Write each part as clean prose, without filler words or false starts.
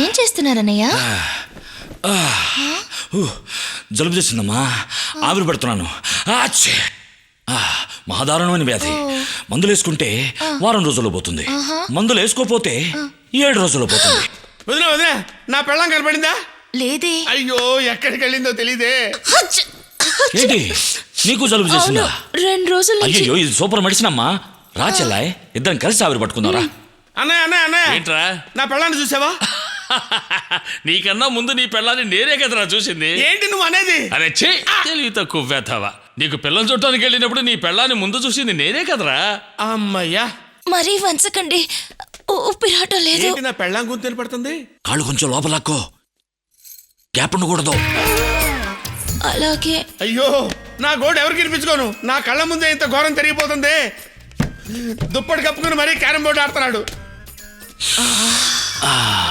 ఏం చేస్తున్నారన్నయ్య? జలుబు చేసిందమ్మా, ఆవిరి పడుతున్నాను. మహాదారుణమైన వ్యాధి. మందులు వేసుకుంటే వారం రోజుల్లో పోతుంది, మందులు వేసుకోపోతే 7 రోజుల్లో పోతుంది. వదిలే వదిలే, నా పెళ్ళం కనపడిందా? లేదే. అయ్యో, ఎక్కడికి వెళ్ళిందో తెలీదే. ఏంటి, నీకు జలుబు చేసిందా? 2 రోజుల నుంచి. అయ్యో, ఇది సూపర్ మెడిసిన్ అమ్మా. రా చెల్లాయ్, ఇద్దరం కలిసి ఆవిరి పట్టుకుందారా. అన్నయ్య అన్నయ్య అన్నయ్య, ఏంట్రా? నా పెళ్ళాన్ని చూసావా? నీకన్నా ముందు నీ పెళ్ళాన్ని నేనే కదరా చూసింది. ఏంటి నువ్వు అనేది? అరే ఛీ, తెలివి తక్కువ వేతావా. నీకు పిల్లని చూడటానికి వెళ్ళినప్పుడు నీ పెళ్ళాన్ని ముందు చూసింది నేనే కదరా. అమ్మయ్యా, మరీ వంచకండి, ఊపిరాటం లేదు. ఏంటి నా పెళ్ళాం గుంతలు పడుతుంది? కాళ్ళు కొంచెం లోపలక్కో, గ్యాప్ ఉండకూడదు. అలాగే. అయ్యో, నా గోడు ఎవరికి వినిపించుకోను. నా కళ్ళ ముందే ఇంత ఘోరం తిరిగిపోతుంది. దుప్పటి కప్పుకుని మరీ క్యారం బోర్డు ఆడుతున్నాడు.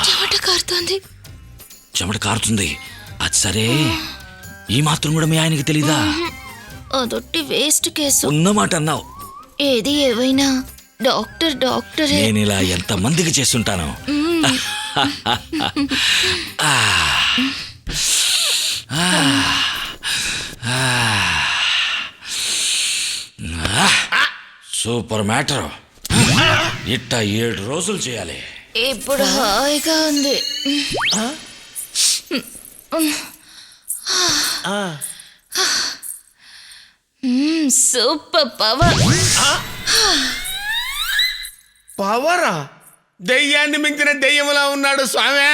చెమట కారుతోంది. చెమట కారుతుంది. అది సరే, ఈ మాత్రం కూడా మీ ఆయనకి తెలీదా? అదొట్టి వేస్ట్ కేసు. ఉన్నమాట అన్నావు. ఏది ఏవైనా డాక్టరే. నేను ఇలా ఎంత మందికి చేస్తుంటాను. Super matter. ఇట్ట 7 రోజులు చేయాలి. ఇప్పుడు హాయిగా ఉంది. Super power. పవరా? దెయ్యాన్ని మించిన దెయ్యములా ఉన్నాడు స్వామి.